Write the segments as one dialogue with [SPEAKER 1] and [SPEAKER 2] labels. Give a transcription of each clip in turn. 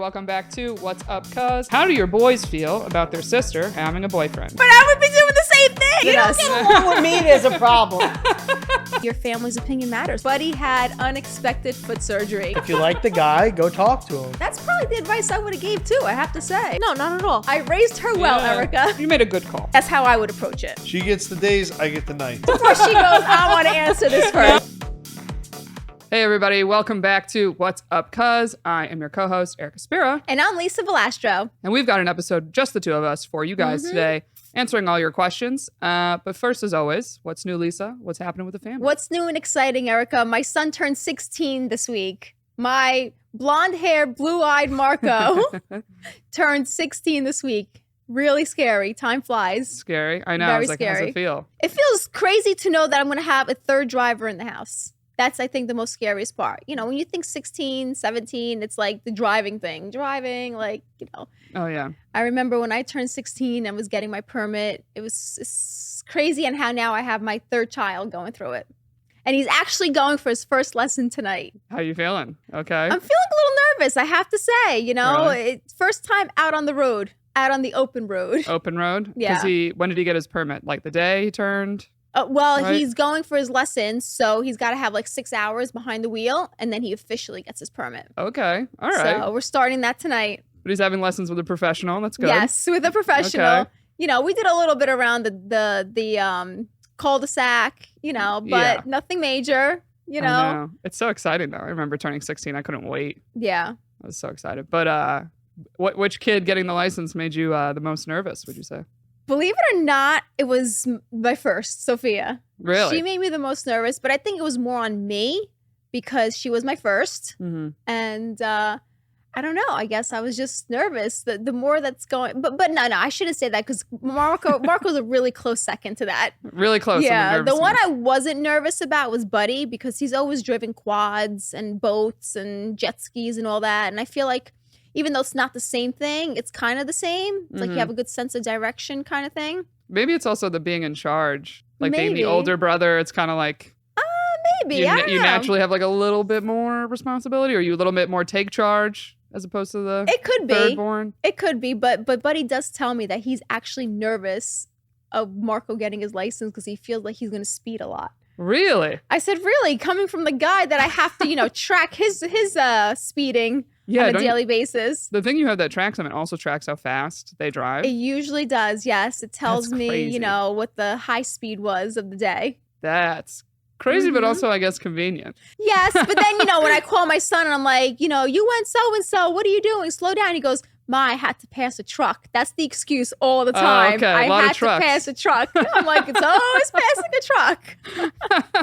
[SPEAKER 1] Welcome back to What's Up, Cuz. How do your boys feel about their sister having a boyfriend?
[SPEAKER 2] But I would be doing the same thing.
[SPEAKER 3] You don't get along with me, there's a problem.
[SPEAKER 2] Your family's opinion matters. Buddy had unexpected foot surgery.
[SPEAKER 3] If you like the guy, go talk to him.
[SPEAKER 2] That's probably the advice I would have gave too, I have to say. No, not at all. I raised her well, Erica.
[SPEAKER 1] You made a good call.
[SPEAKER 2] That's how I would approach it.
[SPEAKER 4] She gets the days, I get the nights.
[SPEAKER 2] Before she goes, I want to answer this first.
[SPEAKER 1] Hey everybody, welcome back to What's Up, Cuz. I am your co-host, Erica Spera.
[SPEAKER 2] And I'm Lisa Valastro.
[SPEAKER 1] And we've got an episode, just the two of us, for you guys today, answering all your questions. But first, as always, what's new, Lisa? What's happening with the family?
[SPEAKER 2] What's new and exciting, Erica? My son turned 16 this week. My blonde-haired, blue-eyed Marco turned 16 this week. Really scary. Time flies.
[SPEAKER 1] Scary. I know.
[SPEAKER 2] Very
[SPEAKER 1] It's like,
[SPEAKER 2] scary.
[SPEAKER 1] How's it feel?
[SPEAKER 2] It feels crazy to know that I'm going to have a third driver in the house. That's, I think, the most scariest part. You know, when you think 16, 17, it's like the driving thing. Driving, like, you know.
[SPEAKER 1] Oh, yeah.
[SPEAKER 2] I remember when I turned 16 and was getting my permit, it's crazy and how now I have my third child going through it. And he's actually going for his first lesson tonight.
[SPEAKER 1] How you feeling? Okay.
[SPEAKER 2] I'm feeling a little nervous, I have to say. You know,
[SPEAKER 1] Really?
[SPEAKER 2] It's first time out on the road, out on the open road.
[SPEAKER 1] Open road?
[SPEAKER 2] Yeah.
[SPEAKER 1] When did he get his permit? Like the day he turned? Right.
[SPEAKER 2] He's going for his lessons, so he's got to have like 6 hours behind the wheel, and then he officially gets his permit.
[SPEAKER 1] Okay. All right.
[SPEAKER 2] So we're starting that tonight.
[SPEAKER 1] But he's having lessons with a professional. That's good.
[SPEAKER 2] Yes, with a professional.
[SPEAKER 1] Okay.
[SPEAKER 2] You know, we did a little bit around the cul-de-sac, you know, but
[SPEAKER 1] Yeah.
[SPEAKER 2] nothing major, you
[SPEAKER 1] I
[SPEAKER 2] know.
[SPEAKER 1] It's so exciting, though. I remember turning 16. I couldn't wait.
[SPEAKER 2] Yeah.
[SPEAKER 1] I was so excited. But which kid getting the license made you the most nervous, would you say?
[SPEAKER 2] Believe it or not, it was my first, Sophia.
[SPEAKER 1] Really?
[SPEAKER 2] She made me the most nervous, but I think it was more on me because she was my first.
[SPEAKER 1] Mm-hmm.
[SPEAKER 2] And I don't know. I guess I was just nervous. The more that's going, but no, I shouldn't say that because Marco's a really close second to that.
[SPEAKER 1] Really close.
[SPEAKER 2] Yeah, the one I wasn't nervous about was Buddy because he's always driven quads and boats and jet skis and all that. And I feel like even though it's not the same thing, it's kind of the same. It's like you have a good sense of direction kind of thing.
[SPEAKER 1] Maybe it's also the being in charge. Like being
[SPEAKER 2] Maybe.
[SPEAKER 1] the older brother, it's kind of like
[SPEAKER 2] Maybe. I don't
[SPEAKER 1] you
[SPEAKER 2] know.
[SPEAKER 1] naturally have like a little bit more responsibility, or you a little bit more take charge as opposed to the
[SPEAKER 2] It could be.
[SPEAKER 1] third born.
[SPEAKER 2] It could be, but Buddy does tell me that he's actually nervous of Marco getting his license because he feels like he's going to speed a lot.
[SPEAKER 1] Really?
[SPEAKER 2] I said, really? Coming from the guy that I have to, you know, track his speeding
[SPEAKER 1] Yeah.
[SPEAKER 2] on a
[SPEAKER 1] don't you-
[SPEAKER 2] daily basis.
[SPEAKER 1] the thing you have that tracks them, it also tracks how fast they drive.
[SPEAKER 2] It usually does, yes. It tells
[SPEAKER 1] That's
[SPEAKER 2] me,
[SPEAKER 1] crazy.
[SPEAKER 2] you know, what the high speed was of the day.
[SPEAKER 1] That's crazy, but
[SPEAKER 2] Mhm.
[SPEAKER 1] also, I guess, convenient.
[SPEAKER 2] Yes, but then, you know, when I call my son and I'm like, you know, you went so-and-so, what are you doing? Slow down. He goes, Ma, I had to pass a truck. That's the excuse all the time.
[SPEAKER 1] okay. A
[SPEAKER 2] I
[SPEAKER 1] lot of
[SPEAKER 2] had to
[SPEAKER 1] trucks.
[SPEAKER 2] pass a truck. I'm like, it's always passing a truck.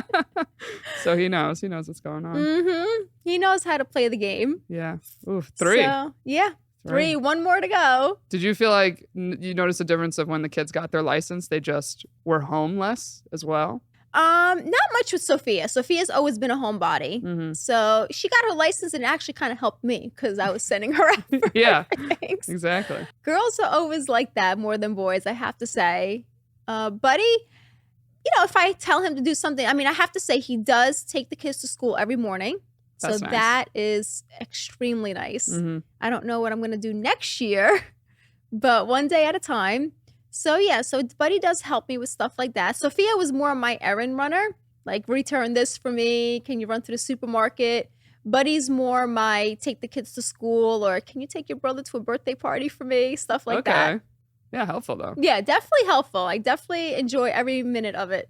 [SPEAKER 1] So he knows what's going on.
[SPEAKER 2] Mm-hmm. He knows how to play the game.
[SPEAKER 1] Yeah. Ooh, 3.
[SPEAKER 2] So, yeah, 3. One more to go.
[SPEAKER 1] Did you feel like you noticed a difference of when the kids got their license? They just were home less as well?
[SPEAKER 2] Not much with Sophia. Sophia's always been a homebody.
[SPEAKER 1] Mm-hmm.
[SPEAKER 2] So she got her license and it actually kind of helped me because I was sending her out for
[SPEAKER 1] Yeah,
[SPEAKER 2] things.
[SPEAKER 1] exactly.
[SPEAKER 2] Girls are always like that more than boys, I have to say. Buddy, you know, if I tell him to do something, I mean, I have to say he does take the kids to school every morning.
[SPEAKER 1] That's
[SPEAKER 2] So
[SPEAKER 1] nice.
[SPEAKER 2] that is extremely nice.
[SPEAKER 1] Mm-hmm.
[SPEAKER 2] I don't know what I'm going to do next year, but one day at a time. So yeah, so Buddy does help me with stuff like that. Sophia was more my errand runner, like return this for me. Can you run to the supermarket? Buddy's more my take the kids to school or can you take your brother to a birthday party for me? Stuff like that.
[SPEAKER 1] Yeah, helpful though.
[SPEAKER 2] Yeah, definitely helpful. I definitely enjoy every minute of it.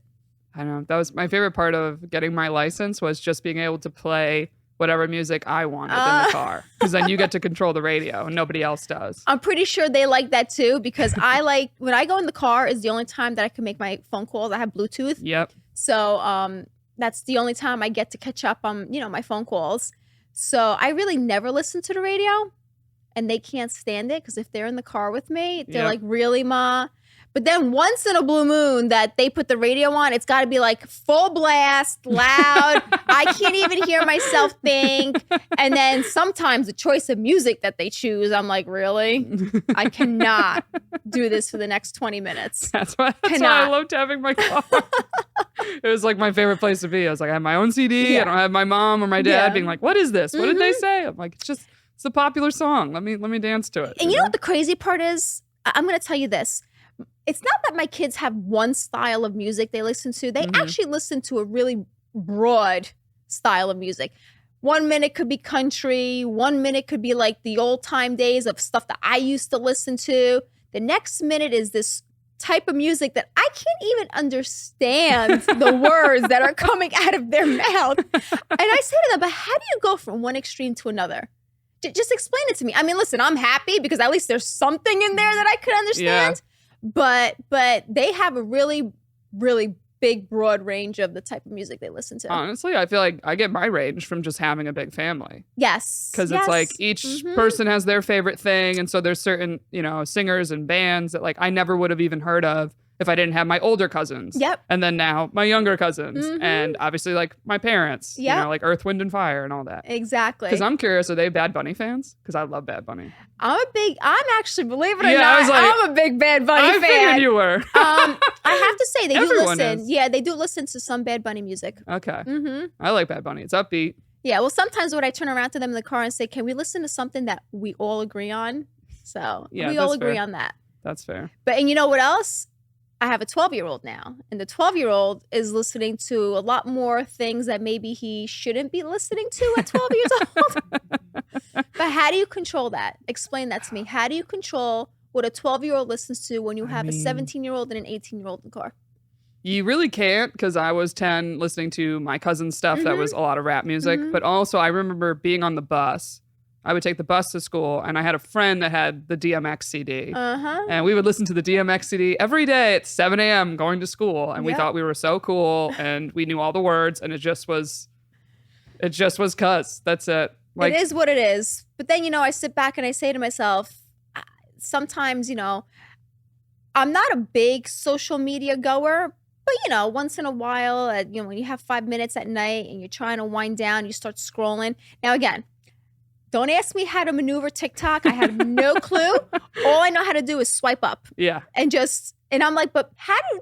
[SPEAKER 1] I know. That was my favorite part of getting my license was just being able to play whatever music I wanted in the car. Because then you get to control the radio and nobody else does.
[SPEAKER 2] I'm pretty sure they like that too because I like when I go in the car is the only time that I can make my phone calls. I have Bluetooth.
[SPEAKER 1] Yep.
[SPEAKER 2] So that's the only time I get to catch up on, you know, my phone calls. So I really never listen to the radio and they can't stand it because if they're in the car with me, they're
[SPEAKER 1] Yep.
[SPEAKER 2] like, really, Ma? But then once in a blue moon that they put the radio on, it's got to be like full blast, loud. I can't even hear myself think. And then sometimes the choice of music that they choose, I'm like, really? I cannot do this for the next 20 minutes.
[SPEAKER 1] That's why I
[SPEAKER 2] Cannot.
[SPEAKER 1] loved having my car. It was like my favorite place to be. I was like, I have my own CD.
[SPEAKER 2] Yeah.
[SPEAKER 1] I don't have my mom or my dad
[SPEAKER 2] Yeah.
[SPEAKER 1] being like, what is this? What did they say? I'm like, it's just It's a popular song. Let me dance to it.
[SPEAKER 2] And you know what the crazy part is? I'm going to tell you this. It's not that my kids have one style of music they listen to. They actually listen to a really broad style of music. 1 minute could be country. 1 minute could be like the old time days of stuff that I used to listen to. The next minute is this type of music that I can't even understand the words that are coming out of their mouth. And I say to them, but how do you go from one extreme to another? Just explain it to me. I mean, listen, I'm happy because at least there's something in there that I could understand. Yeah. But they have a really, really big, broad range of the type of music they listen to.
[SPEAKER 1] Honestly, I feel like I get my range from just having a big family.
[SPEAKER 2] Yes.
[SPEAKER 1] Because it's like each person has their favorite thing. And so there's certain, singers and bands that like I never would have even heard of if I didn't have my older cousins.
[SPEAKER 2] Yep.
[SPEAKER 1] And then now my younger cousins. And obviously like my parents.
[SPEAKER 2] Yep.
[SPEAKER 1] Like Earth, Wind, and Fire and all that.
[SPEAKER 2] Exactly.
[SPEAKER 1] Because I'm curious, are they Bad Bunny fans? Because I love Bad Bunny.
[SPEAKER 2] I'm actually, believe it or not, I'm a big Bad Bunny fan.
[SPEAKER 1] I figured you were.
[SPEAKER 2] I have to say, they do listen.
[SPEAKER 1] Is.
[SPEAKER 2] Yeah, they do listen to some Bad Bunny music.
[SPEAKER 1] Okay. I like Bad Bunny. It's upbeat.
[SPEAKER 2] Yeah, well, sometimes when I turn around to them in the car and say, can we listen to something that we all agree on? So we all agree on that.
[SPEAKER 1] That's fair.
[SPEAKER 2] And you know what else? I have a 12-year-old now, and the 12-year-old is listening to a lot more things that maybe he shouldn't be listening to at 12 years old. But how do you control that? Explain that to me. How do you control what a 12-year-old listens to when you have a 17-year-old and an 18-year-old in the car?
[SPEAKER 1] You really can't, because I was 10 listening to my cousin's stuff that was a lot of rap music. But also I remember being on the bus. I would take the bus to school, and I had a friend that had the DMX CD. And we would listen to the DMX CD every day at 7 a.m. going to school. And we thought we were so cool, and we knew all the words, and it just was cuz. That's it. Like,
[SPEAKER 2] it is what it is. But then, I sit back and I say to myself, sometimes, I'm not a big social media goer, but, once in a while, when you have 5 minutes at night and you're trying to wind down, you start scrolling. Now, again, don't ask me how to maneuver TikTok. I have no clue. All I know how to do is swipe up.
[SPEAKER 1] Yeah.
[SPEAKER 2] And I'm like, but how do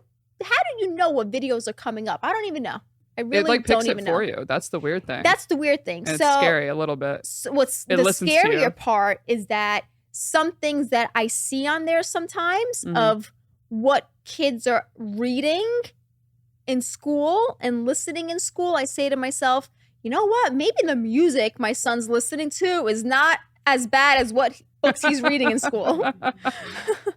[SPEAKER 2] you know what videos are coming up? I don't even know. I really don't even know.
[SPEAKER 1] It picks it for you. That's the weird thing.
[SPEAKER 2] That's the weird thing.
[SPEAKER 1] And it's scary a little bit.
[SPEAKER 2] So what's the scarier part is that some things that I see on there sometimes of what kids are reading in school and listening in school, I say to myself, you know what? Maybe the music my son's listening to is not as bad as what books he's reading in school.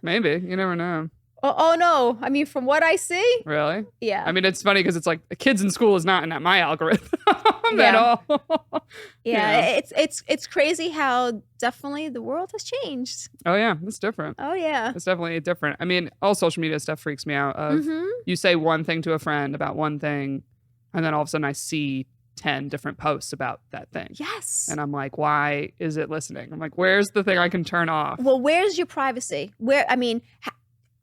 [SPEAKER 1] Maybe. You never know.
[SPEAKER 2] Oh, no. I mean, from what I see.
[SPEAKER 1] Really?
[SPEAKER 2] Yeah.
[SPEAKER 1] I mean, it's funny because it's like kids in school is not in my algorithm at all.
[SPEAKER 2] Yeah. It's crazy how definitely the world has changed.
[SPEAKER 1] Oh, yeah. It's different.
[SPEAKER 2] Oh, yeah.
[SPEAKER 1] It's definitely different. I mean, all social media stuff freaks me out. You say one thing to a friend about one thing, and then all of a sudden I see 10 different posts about that thing.
[SPEAKER 2] Yes.
[SPEAKER 1] And I'm like, why is it listening? I'm like, where's the thing I can turn off?
[SPEAKER 2] Well, where's your privacy?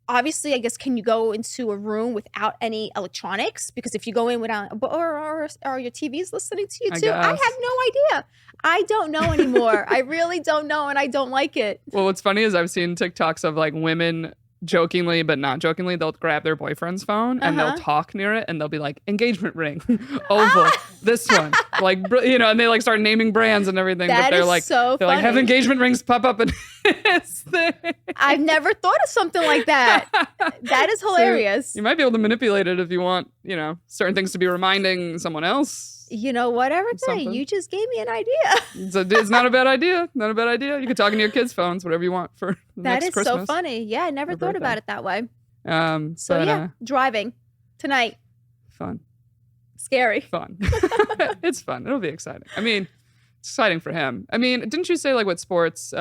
[SPEAKER 2] Obviously, I guess, can you go into a room without any electronics? Because if you go in without, or are your TVs listening to you too? I have no idea. I don't know anymore. I really don't know, and I don't like it.
[SPEAKER 1] Well, what's funny is I've seen TikToks of like women jokingly but not jokingly, they'll grab their boyfriend's phone and they'll talk near it and they'll be like, engagement ring, Oval, this one, like, and they like start naming brands and everything.
[SPEAKER 2] That
[SPEAKER 1] but they're
[SPEAKER 2] is
[SPEAKER 1] like,
[SPEAKER 2] so
[SPEAKER 1] they're like, have engagement rings pop up in his thing.
[SPEAKER 2] I've never thought of something like that. That is hilarious.
[SPEAKER 1] So you might be able to manipulate it if you want, certain things to be reminding someone else.
[SPEAKER 2] Whatever day, you just gave me an idea.
[SPEAKER 1] It's not a bad idea. Not a bad idea. You can talk into your kids' phones, whatever you want for the next Christmas.
[SPEAKER 2] That is so funny. Yeah, I never thought about it that way. Driving tonight.
[SPEAKER 1] Fun.
[SPEAKER 2] Scary.
[SPEAKER 1] Fun. It's fun. It'll be exciting. I mean, it's exciting for him. I mean, didn't you say like with sports,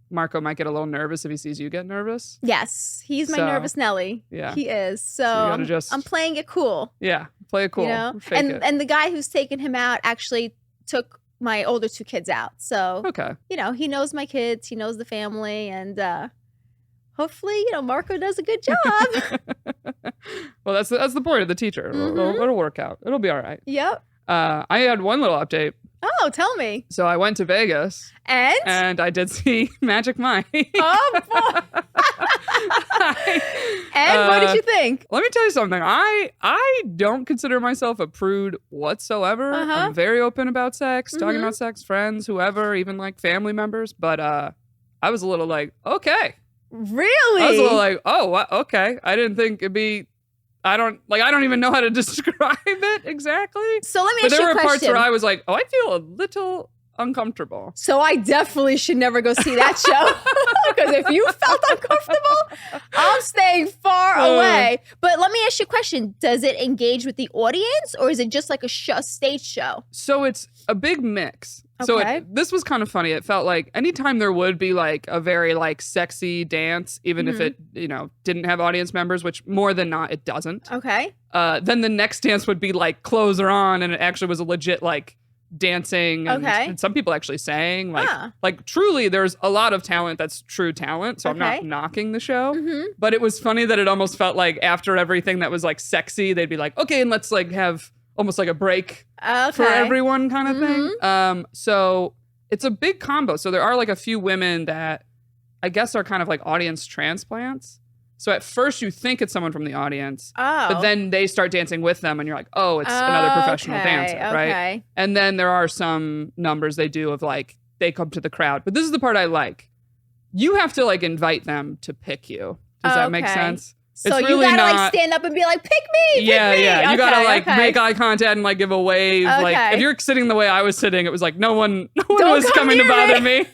[SPEAKER 1] Marco might get a little nervous if he sees you get nervous?
[SPEAKER 2] Yes, he's my nervous Nelly.
[SPEAKER 1] Yeah,
[SPEAKER 2] he is. So I'm playing it cool.
[SPEAKER 1] Yeah, play it cool.
[SPEAKER 2] And the guy who's taking him out actually took my older two kids out. So
[SPEAKER 1] okay,
[SPEAKER 2] he knows my kids, he knows the family, and hopefully, Marco does a good job.
[SPEAKER 1] Well, that's the point of the teacher. It'll work out. It'll be all right.
[SPEAKER 2] Yep.
[SPEAKER 1] I had one little update.
[SPEAKER 2] Oh, tell me.
[SPEAKER 1] So I went to Vegas. And I did see Magic Mike.
[SPEAKER 2] Oh, boy. And what did you think?
[SPEAKER 1] Let me tell you something. I don't consider myself a prude whatsoever. I'm very open about sex, talking about sex, friends, whoever, even like family members. But I was a little like, okay.
[SPEAKER 2] Really?
[SPEAKER 1] I was a little like, oh, okay. I didn't think it'd be. I don't even know how to describe it exactly.
[SPEAKER 2] So let me
[SPEAKER 1] But
[SPEAKER 2] ask
[SPEAKER 1] there
[SPEAKER 2] you a
[SPEAKER 1] were parts
[SPEAKER 2] question.
[SPEAKER 1] where I was like, oh, I feel a little uncomfortable.
[SPEAKER 2] So I definitely should never go see that show because if you felt uncomfortable, I'm staying far away. But let me ask you a question. Does it engage with the audience or is it just like a stage show?
[SPEAKER 1] So it's a big mix. So
[SPEAKER 2] Okay.
[SPEAKER 1] this was kind of funny. It felt like anytime there would be like a very like sexy dance, even if it, didn't have audience members, which more than not, it doesn't.
[SPEAKER 2] Okay.
[SPEAKER 1] Then the next dance would be like clothes are on and it actually was a legit like dancing and some people actually sang like truly there's a lot of talent that's true talent, so I'm not knocking the show, but it was funny that it almost felt like after everything that was like sexy they'd be like, okay, and let's like have almost like a break for everyone kind of thing. So it's a big combo. So there are like a few women that I guess are kind of like audience transplants. So at first you think it's someone from the audience, but then they start dancing with them and you're like, oh, it's another professional dancer, right? And then there are some numbers they do of like, they come to the crowd. But this is the part I like. You have to like invite them to pick you. Does that make sense?
[SPEAKER 2] So
[SPEAKER 1] it's
[SPEAKER 2] you
[SPEAKER 1] really
[SPEAKER 2] gotta
[SPEAKER 1] not,
[SPEAKER 2] like stand up and be like, pick me, pick me.
[SPEAKER 1] Yeah. You gotta like make eye contact and like give a wave. Like if you're sitting the way I was sitting, it was like no one was coming to bother me.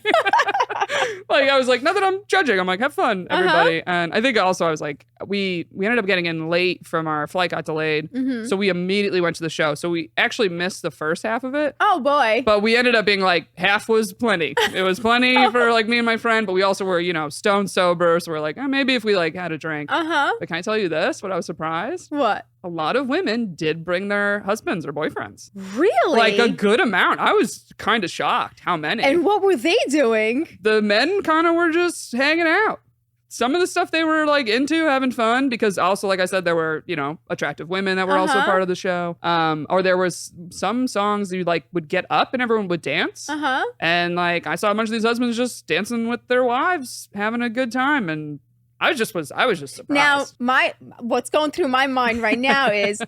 [SPEAKER 1] Like I was like, not that I'm judging. I'm like, have fun, everybody. And I think also I was like, we ended up getting in late from our flight got delayed. So we immediately went to the show. So we actually missed the first half of it.
[SPEAKER 2] Oh boy.
[SPEAKER 1] But we ended up being like, half was plenty. It was plenty for like me and my friend, but we also were, stone sober. So we're like, maybe if we like had a drink. But can I tell you this? What I was surprised?
[SPEAKER 2] What?
[SPEAKER 1] A lot of women did bring their husbands or boyfriends.
[SPEAKER 2] Really?
[SPEAKER 1] Like a good amount. I was kind of shocked how many.
[SPEAKER 2] And what were they doing?
[SPEAKER 1] The men kind of were just hanging out. Some of the stuff they were like into, having fun, because also, like I said, there were, attractive women that were also part of the show. Or there was some songs you like would get up and everyone would dance. And like I saw a bunch of these husbands just dancing with their wives, having a good time. And I was just surprised.
[SPEAKER 2] Now, what's going through my mind right now is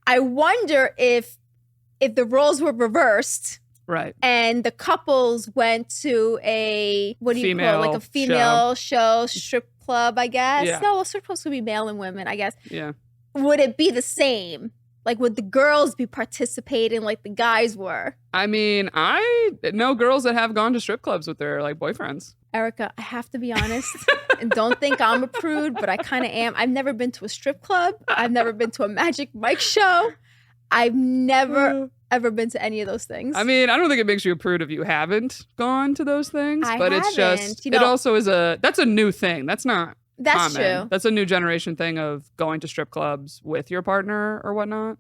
[SPEAKER 2] I wonder if the roles were reversed.
[SPEAKER 1] Right.
[SPEAKER 2] And the couples went to a, what do you call it? Like a female show, strip club, I guess.
[SPEAKER 1] Yeah.
[SPEAKER 2] No, well, strip clubs could be male and women, I guess.
[SPEAKER 1] Yeah.
[SPEAKER 2] Would it be the same? Like, would the girls be participating like the guys were?
[SPEAKER 1] I mean, I know girls that have gone to strip clubs with their like boyfriends.
[SPEAKER 2] Erica, I have to be honest, and don't think I'm a prude, but I kind of am. I've never been to a strip club. I've never been to a Magic Mike show. I've never, ever been to any of those things.
[SPEAKER 1] I mean, I don't think it makes you a prude if you haven't gone to those things, but it's just,
[SPEAKER 2] haven't.
[SPEAKER 1] it also is that's a new thing. That's not
[SPEAKER 2] That's
[SPEAKER 1] common.
[SPEAKER 2] true.
[SPEAKER 1] That's a new generation thing of going to strip clubs with your partner or whatnot.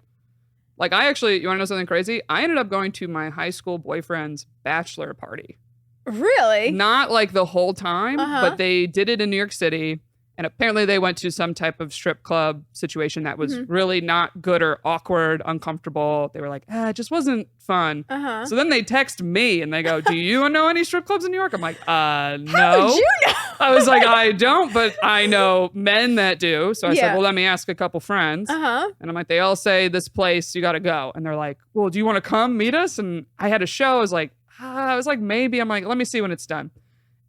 [SPEAKER 1] Like you want to know something crazy? I ended up going to my high school boyfriend's bachelor party.
[SPEAKER 2] Really?
[SPEAKER 1] Not like the whole time, but they did it in New York City. And apparently they went to some type of strip club situation that was really not good or awkward, uncomfortable. They were like, it just wasn't fun. So then they text me and they go, do you know any strip clubs in New York? I'm like, no.
[SPEAKER 2] How would you know?
[SPEAKER 1] I was like, I don't, but I know men that do. So I said, well, let me ask a couple friends. And I'm like, they all say this place, you got to go. And they're like, well, do you want to come meet us? And I had a show. I was like, maybe. I'm like, let me see when it's done.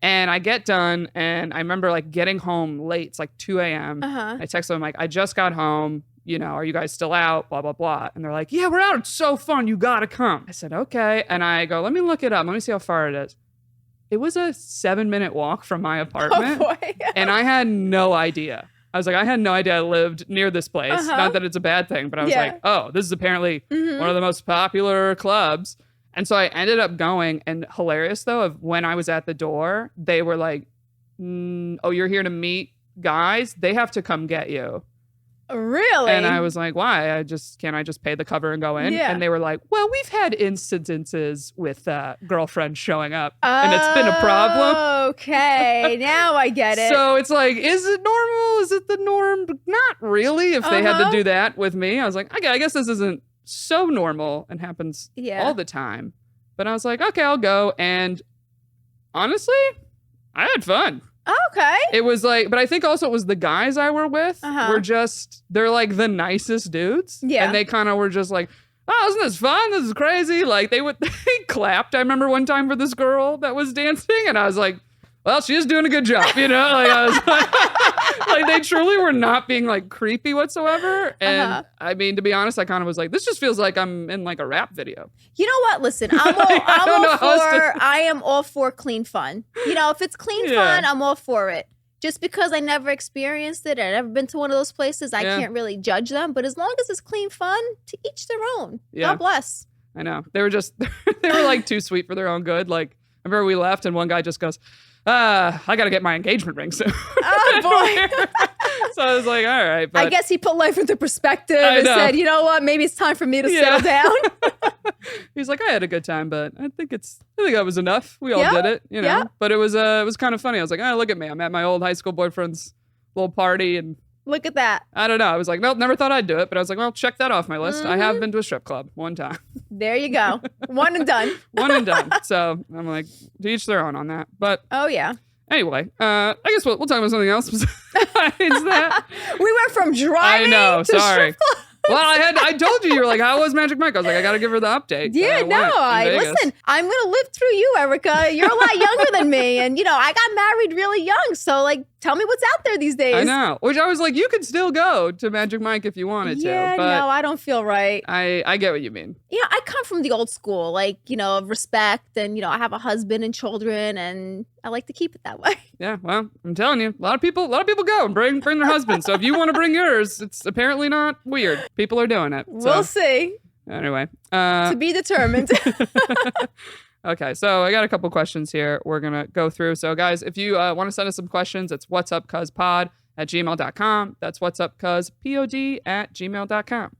[SPEAKER 1] And I get done, and I remember like getting home late. It's like 2 a.m. I text them, like, I just got home. Are you guys still out? Blah, blah, blah. And they're like, yeah, we're out. It's so fun. You got to come. I said, okay. And I go, let me look it up. Let me see how far it is. It was a 7-minute walk from my apartment.
[SPEAKER 2] Oh, boy.
[SPEAKER 1] And I had no idea. I was like, I had no idea I lived near this place. Not that it's a bad thing, but I was like, oh, this is apparently one of the most popular clubs. And so I ended up going, and hilarious though, of when I was at the door, they were like, oh, you're here to meet guys? They have to come get you.
[SPEAKER 2] Really?
[SPEAKER 1] And I was like, why? Can't I just pay the cover and go in?
[SPEAKER 2] Yeah.
[SPEAKER 1] And they were like, well, we've had incidences with girlfriends showing up, and it's been a problem.
[SPEAKER 2] Okay, now I get it.
[SPEAKER 1] So it's like, is it normal? Is it the norm? Not really. If they had to do that with me, I was like, okay, I guess this isn't so normal and happens all the time. But I was like, okay, I'll go. And honestly, I had fun.
[SPEAKER 2] Okay.
[SPEAKER 1] It was like, but I think also it was the guys I were with were just, they're like the nicest dudes.
[SPEAKER 2] Yeah.
[SPEAKER 1] And they kind of were just like, oh, isn't this fun? This is crazy. Like they clapped. I remember one time for this girl that was dancing and I was like, well, she is doing a good job, you know? Like I was like they truly were not being like creepy whatsoever. And I mean, to be honest, I kind of was like, this just feels like I'm in like a rap video.
[SPEAKER 2] You know what? Listen, I am all for clean fun. You know, if it's clean fun, I'm all for it. Just because I never experienced it and I've never been to one of those places, I can't really judge them. But as long as it's clean fun, to each their own. Yeah. God bless.
[SPEAKER 1] I know. They were just, they were like too sweet for their own good. Like, I remember we left and one guy just goes, I got to get my engagement ring soon.
[SPEAKER 2] Oh, boy.
[SPEAKER 1] So I was like, all right. But
[SPEAKER 2] I guess he put life into perspective and said, you know what? Maybe it's time for me to settle down.
[SPEAKER 1] He's like, I had a good time, but I think that was enough. We all did it, you know.
[SPEAKER 2] Yeah.
[SPEAKER 1] But it was kind of funny. I was like, oh, look at me. I'm at my old high school boyfriend's little party and
[SPEAKER 2] look at that.
[SPEAKER 1] I don't know. I was like, nope, never thought I'd do it. But I was like, well, check that off my list. I have been to a strip club one time.
[SPEAKER 2] There you go. One and done.
[SPEAKER 1] One and done. So I'm like, to each their own on that. But
[SPEAKER 2] oh, yeah.
[SPEAKER 1] Anyway, I guess we'll talk about something else besides that.
[SPEAKER 2] We went from driving to
[SPEAKER 1] sorry.
[SPEAKER 2] strip club.
[SPEAKER 1] Well, I told you were like, how was Magic Mike? I was like, I got to give her the update.
[SPEAKER 2] Yeah, listen, I'm going to live through you, Erica. You're a lot younger than me. And, you know, I got married really young. So, like, tell me what's out there these days.
[SPEAKER 1] I know. Which I was like, you could still go to Magic Mike if you wanted to.
[SPEAKER 2] Yeah,
[SPEAKER 1] but
[SPEAKER 2] no, I don't feel right.
[SPEAKER 1] I get what you mean.
[SPEAKER 2] You know, I come from the old school, like, you know, of respect. And, you know, I have a husband and children. And I like to keep it that way.
[SPEAKER 1] Yeah, well, I'm telling you, a lot of people go and bring their husbands. So if you want to bring yours, it's apparently not weird. People are doing it. So.
[SPEAKER 2] We'll see.
[SPEAKER 1] Anyway.
[SPEAKER 2] To be determined.
[SPEAKER 1] Okay, so I got a couple questions here we're going to go through. So guys, if you want to send us some questions, it's whatsupcuzpod@gmail.com. That's whatsupcuzpod@gmail.com.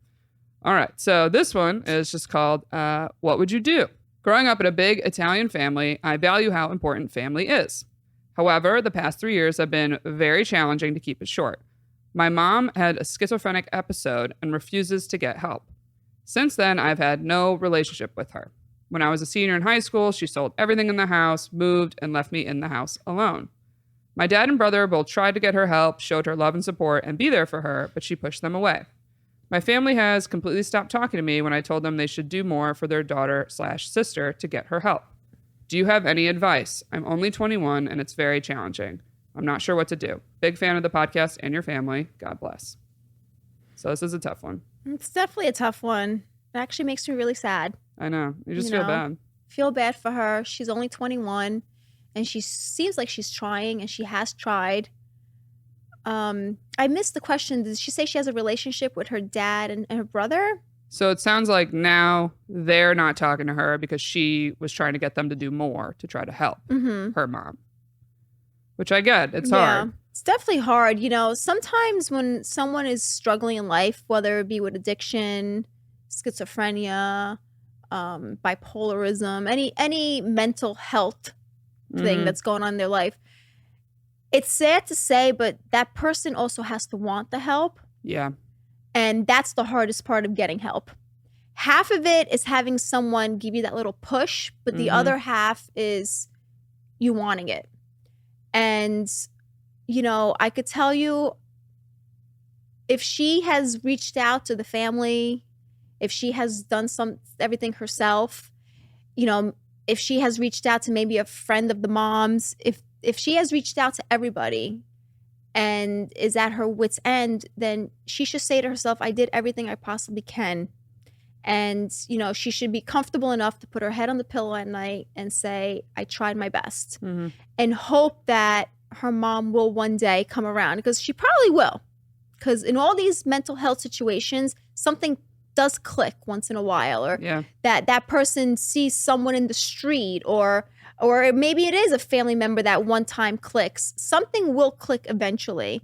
[SPEAKER 1] All right, so this one is just called, What Would You Do? Growing up in a big Italian family, I value how important family is. However, the past 3 years have been very challenging to keep it short. My mom had a schizophrenic episode and refuses to get help. Since then, I've had no relationship with her. When I was a senior in high school, she sold everything in the house, moved, and left me in the house alone. My dad and brother both tried to get her help, showed her love and support, and be there for her, but she pushed them away. My family has completely stopped talking to me when I told them they should do more for their daughter/sister to get her help. Do you have any advice? I'm only 21 and it's very challenging. I'm not sure what to do. Big fan of the podcast and your family. God bless. So this is a tough one.
[SPEAKER 2] It's definitely a tough one. It actually makes me really sad.
[SPEAKER 1] I know. You just feel bad.
[SPEAKER 2] Feel bad for her. She's only 21 and she seems like she's trying and she has tried. I missed the question. Did she say she has a relationship with her dad and her brother?
[SPEAKER 1] So it sounds like now they're not talking to her because she was trying to get them to do more to try to help her mom. Which I get. It's hard.
[SPEAKER 2] It's definitely hard. You know, sometimes when someone is struggling in life, whether it be with addiction, schizophrenia, bipolarism, any mental health thing that's going on in their life, it's sad to say, but that person also has to want the help.
[SPEAKER 1] Yeah.
[SPEAKER 2] And that's the hardest part of getting help. Half of it is having someone give you that little push, but the other half is you wanting it. And, you know, I could tell you, if she has reached out to the family, if she has done everything herself, you know, if she has reached out to maybe a friend of the mom's, if she has reached out to everybody and is at her wit's end, then she should say to herself, I did everything I possibly can. And, you know, she should be comfortable enough to put her head on the pillow at night and say, I tried my best. And hope that her mom will one day come around, because she probably will. Because in all these mental health situations, something does click once in a while, or that person sees someone in the street, or maybe it is a family member that one time clicks. Something will click eventually.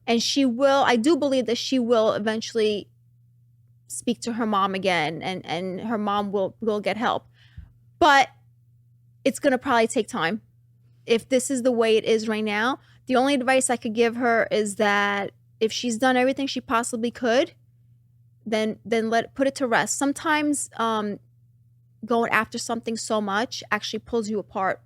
[SPEAKER 2] And she will, I do believe that she will eventually speak to her mom again, and her mom will get help. But it's going to probably take time. If this is the way it is right now, the only advice I could give her is that if she's done everything she possibly could, then put it to rest. Sometimes going after something so much actually pulls you apart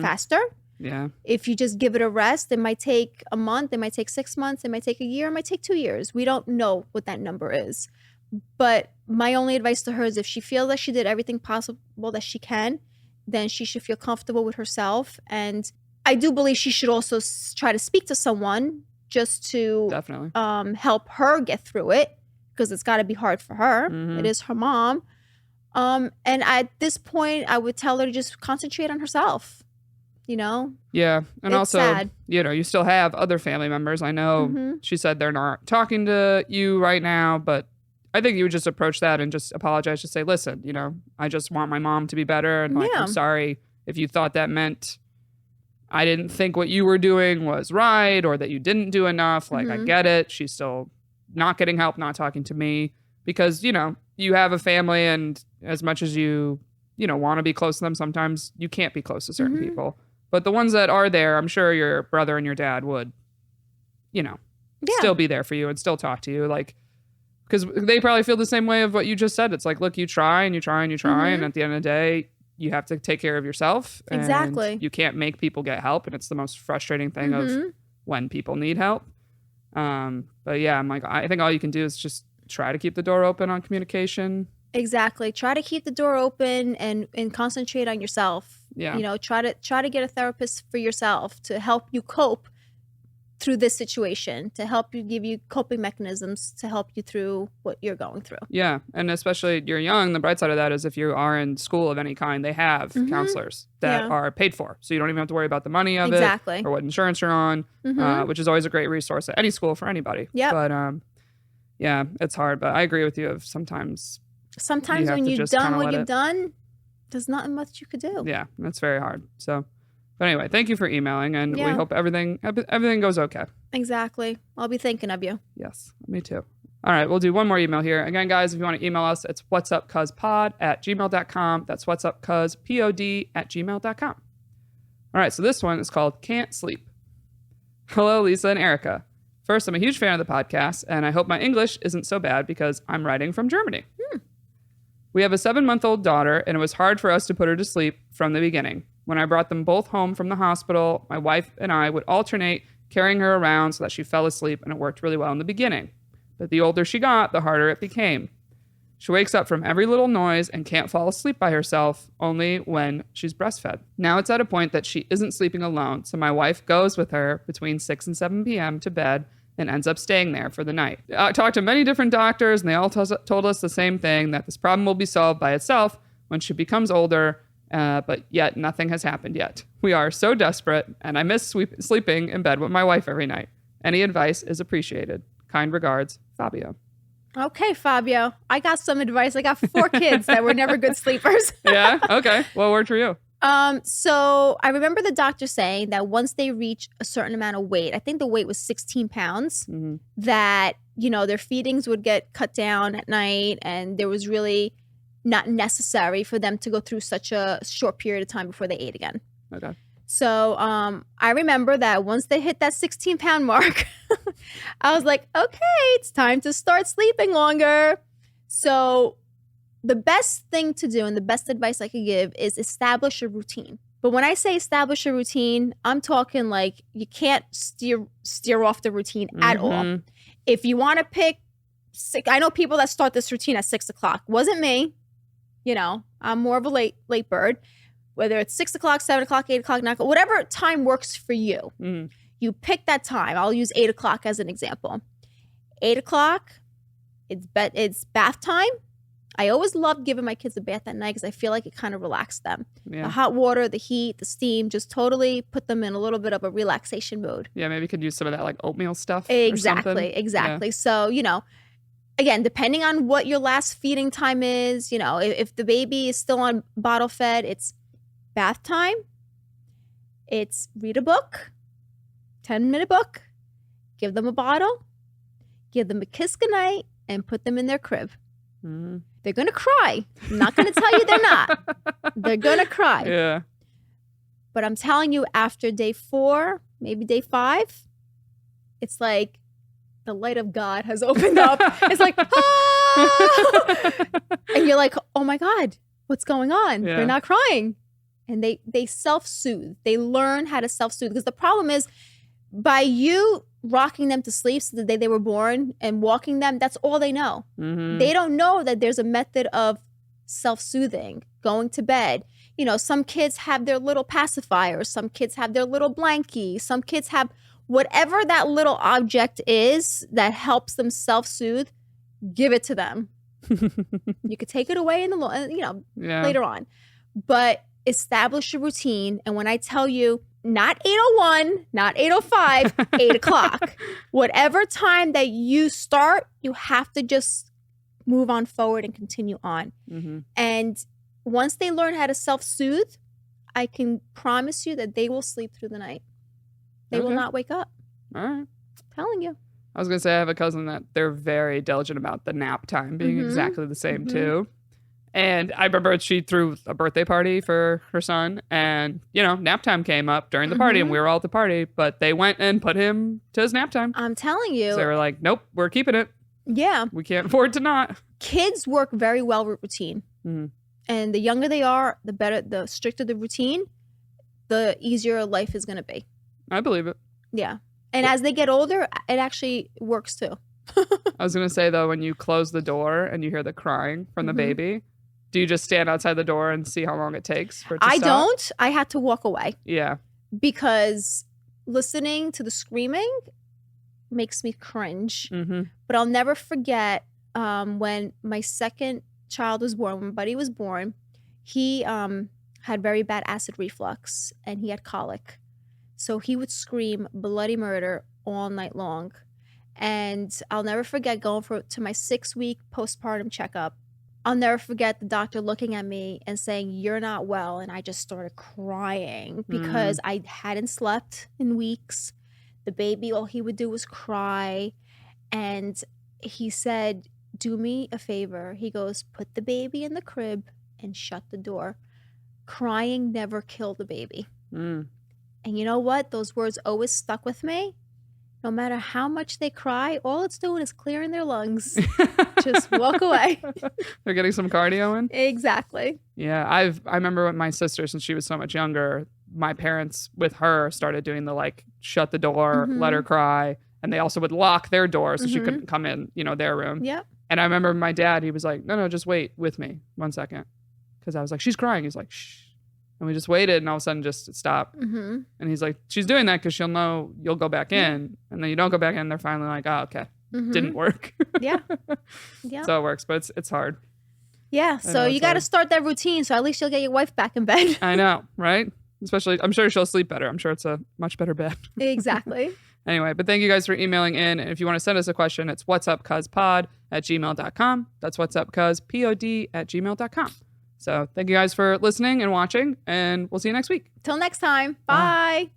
[SPEAKER 2] faster.
[SPEAKER 1] Yeah.
[SPEAKER 2] If you just give it a rest, it might take a month, it might take 6 months, it might take a year, it might take 2 years. We don't know what that number is. But my only advice to her is if she feels that she did everything possible that she can, then she should feel comfortable with herself. And I do believe she should also try to speak to someone just to
[SPEAKER 1] Definitely.
[SPEAKER 2] Help her get through it, because it's got to be hard for her.
[SPEAKER 1] Mhm.
[SPEAKER 2] It is her mom. And at this point, I would tell her to just concentrate on herself, you know?
[SPEAKER 1] Yeah. And
[SPEAKER 2] It's
[SPEAKER 1] also,
[SPEAKER 2] sad.
[SPEAKER 1] you still have other family members. I know
[SPEAKER 2] Mhm.
[SPEAKER 1] she said they're not talking to you right now, but I think you would just approach that and just apologize. Just say, listen, I just want my mom to be better. And
[SPEAKER 2] Yeah.
[SPEAKER 1] I'm sorry if you thought that meant I didn't think what you were doing was right or that you didn't do enough. Like, I
[SPEAKER 2] Mhm.
[SPEAKER 1] get it. She's still not getting help, not talking to me because, you have a family, and as much as you want to be close to them, sometimes you can't be close to certain
[SPEAKER 2] Mhm.
[SPEAKER 1] people. But the ones that are there, I'm sure your brother and your dad would,
[SPEAKER 2] Yeah.
[SPEAKER 1] still be there for you and still talk to you. Like, because they probably feel the same way of what you just said. It's like, look, you try and you try and you try.
[SPEAKER 2] Mhm.
[SPEAKER 1] And at the end of the day, you have to take care of yourself. And
[SPEAKER 2] Exactly.
[SPEAKER 1] you can't make people get help. And it's the most frustrating thing of
[SPEAKER 2] Mhm.
[SPEAKER 1] when people need help. But yeah, I'm like, I think all you can do is just try to keep the door open on communication.
[SPEAKER 2] Exactly. Try to keep the door open and concentrate on yourself.
[SPEAKER 1] Yeah.
[SPEAKER 2] Try to get a therapist for yourself to help you cope through this situation, to help you, give you coping mechanisms to help you through what you're going through.
[SPEAKER 1] Yeah. And especially you're young. The bright side of that is if you are in school of any kind, they have
[SPEAKER 2] Mhm.
[SPEAKER 1] counselors that
[SPEAKER 2] Yeah.
[SPEAKER 1] are paid for. So you don't even have to worry about the money of
[SPEAKER 2] Exactly.
[SPEAKER 1] it or what insurance you're on,
[SPEAKER 2] Mhm.
[SPEAKER 1] which is always a great resource at any school for anybody.
[SPEAKER 2] Yep.
[SPEAKER 1] But yeah, it's hard. But I agree with you of sometimes,
[SPEAKER 2] Sometimes
[SPEAKER 1] have
[SPEAKER 2] when
[SPEAKER 1] to
[SPEAKER 2] you've
[SPEAKER 1] just
[SPEAKER 2] done
[SPEAKER 1] kinda
[SPEAKER 2] what
[SPEAKER 1] let
[SPEAKER 2] you've
[SPEAKER 1] it-
[SPEAKER 2] done, there's nothing much you could do.
[SPEAKER 1] yeah, that's very hard. So, but anyway, thank you for emailing, and we
[SPEAKER 2] Yeah.
[SPEAKER 1] hope everything goes okay.
[SPEAKER 2] Exactly. I'll be thinking of you.
[SPEAKER 1] Yes, me too. All right, we'll do one more email here. Again, guys, if you want to email us, it's whatsupcuzpod@gmail.com. That's whatsupcuzpod@gmail.com. All right, so this one is called Can't Sleep. Hello, Lisa and Erica. First, I'm a huge fan of the podcast, and I hope my English isn't so bad because I'm writing from Germany. We have a 7-month-old daughter, and it was hard for us to put her to sleep from the beginning. When I brought them both home from the hospital, my wife and I would alternate carrying her around so that she fell asleep, and it worked really well in the beginning. But the older she got, the harder it became. She wakes up from every little noise and can't fall asleep by herself, only when she's breastfed. Now it's at a point that she isn't sleeping alone, so my wife goes with her between 6 and 7 p.m. to bed and ends up staying there for the night. I talked to many different doctors, and they all told us the same thing, that this problem will be solved by itself when she becomes older, but yet nothing has happened yet. We are so desperate, and I miss sleeping in bed with my wife every night. Any advice is appreciated. Kind regards, Fabio.
[SPEAKER 2] Okay, Fabio. I got some advice. I got 4 kids that were never good sleepers.
[SPEAKER 1] Yeah? Okay. What worked for you?
[SPEAKER 2] So I remember the doctor saying that once they reach a certain amount of weight, I think the weight was 16 pounds,
[SPEAKER 1] Mm-hmm.
[SPEAKER 2] that, their feedings would get cut down at night, and there was really not necessary for them to go through such a short period of time before they ate again.
[SPEAKER 1] Okay.
[SPEAKER 2] So I remember that once they hit that 16-pound mark, I was like, okay, it's time to start sleeping longer. So the best thing to do and the best advice I could give is establish a routine. But when I say establish a routine, I'm talking like you can't steer off the routine at all.
[SPEAKER 1] Mhm.
[SPEAKER 2] If you want to pick, I know people that start this routine at 6 o'clock. Wasn't me. I'm more of a late bird. Whether it's 6 o'clock, 7 o'clock, 8 o'clock, 9 o'clock, whatever time works for you.
[SPEAKER 1] Mhm.
[SPEAKER 2] You pick that time. I'll use 8 o'clock as an example. 8 o'clock, it's bath time. I always loved giving my kids a bath at night because I feel like it kind of relaxed them.
[SPEAKER 1] Yeah.
[SPEAKER 2] The hot water, the heat, the steam, just totally put them in a little bit of a relaxation mode.
[SPEAKER 1] Yeah, maybe you could use some of that like oatmeal stuff. or
[SPEAKER 2] Exactly.
[SPEAKER 1] something.
[SPEAKER 2] So, again, depending on what your last feeding time is, if the baby is still on bottle fed, it's bath time. It's read a book, 10-minute book, give them a bottle, give them a kiss goodnight, and put them in their crib.
[SPEAKER 1] Mhm.
[SPEAKER 2] They're going to cry. I'm not going to tell you they're not. They're going to cry.
[SPEAKER 1] Yeah.
[SPEAKER 2] But I'm telling you, after day 4, maybe day 5, it's like the light of God has opened up. It's like, ah! And you're like, oh my God, what's going on?
[SPEAKER 1] Yeah.
[SPEAKER 2] They're not crying. and they self-soothe. They learn how to self-soothe, because the problem is, by you rocking them to sleep since the day they were born and walking them, that's all they know.
[SPEAKER 1] Mm-hmm.
[SPEAKER 2] They don't know that there's a method of self-soothing, going to bed. You know, some kids have their little pacifiers, some kids have their little blankie, some kids have whatever that little object is that helps them self-soothe. Give it to them. You could take it away in the later on, but establish a routine. And when I tell you, not 8:01, not 8:05, 8 o'clock, whatever time that you start, you have to just move on forward and continue on.
[SPEAKER 1] Mm-hmm.
[SPEAKER 2] And once they learn how to self-soothe, I can promise you that they will sleep through the night. They will not wake up.
[SPEAKER 1] All right.
[SPEAKER 2] I'm telling you.
[SPEAKER 1] I was going to say I have a cousin that they're very diligent about the nap time being exactly the same too. And I remember she threw a birthday party for her son, and, nap time came up during the party and we were all at the party, but they went and put him to his nap time.
[SPEAKER 2] I'm telling you.
[SPEAKER 1] So they were like, nope, we're keeping it.
[SPEAKER 2] Yeah.
[SPEAKER 1] We can't afford to not.
[SPEAKER 2] Kids work very well with routine.
[SPEAKER 1] Mm-hmm.
[SPEAKER 2] And the younger they are, the better, the stricter the routine, the easier life is going to be.
[SPEAKER 1] I believe it.
[SPEAKER 2] Yeah. And as they get older, it actually works too.
[SPEAKER 1] I was going to say, though, when you close the door and you hear the crying from the baby, do you just stand outside the door and see how long it takes for it to stop?
[SPEAKER 2] Don't. I had to walk away.
[SPEAKER 1] Yeah.
[SPEAKER 2] Because listening to the screaming makes me cringe.
[SPEAKER 1] Mm-hmm.
[SPEAKER 2] But I'll never forget when my second child was born, when Buddy was born, he had very bad acid reflux and he had colic. So he would scream bloody murder all night long. And I'll never forget going to my 6-week postpartum checkup. I'll never forget the doctor looking at me and saying, "You're not well." And I just started crying because I hadn't slept in weeks. The baby, all he would do was cry. And he said, "Do me a favor." He goes, "Put the baby in the crib and shut the door." Crying never killed the baby.
[SPEAKER 1] Mm.
[SPEAKER 2] And you know what? Those words always stuck with me. No matter how much they cry, all it's doing is clearing their lungs. Just walk away.
[SPEAKER 1] They're getting some cardio in?
[SPEAKER 2] Exactly.
[SPEAKER 1] Yeah, I remember with my sister, since she was so much younger, my parents with her started doing the shut the door, let her cry. And they also would lock their door so she couldn't come in, their room.
[SPEAKER 2] Yep.
[SPEAKER 1] And I remember my dad, he was like, no, just wait with me 1 second. Because I was like, she's crying. He's like, shh. And we just waited, and all of a sudden just stopped.
[SPEAKER 2] Mm-hmm.
[SPEAKER 1] And he's like, she's doing that because she'll know you'll go back in. And then you don't go back in. They're finally like, oh, okay. Didn't work.
[SPEAKER 2] Yeah. Yeah.
[SPEAKER 1] So it works, but it's hard.
[SPEAKER 2] Yeah. So you got to start that routine. So at least you'll get your wife back in bed.
[SPEAKER 1] I know, right? Especially, I'm sure she'll sleep better. I'm sure it's a much better bed.
[SPEAKER 2] Exactly.
[SPEAKER 1] Anyway, but thank you guys for emailing in. And if you want to send us a question, it's whatsupcuzpod@gmail.com. That's whatsupcuzpod@gmail.com. So thank you guys for listening and watching, and we'll see you next week.
[SPEAKER 2] Till next time. Bye.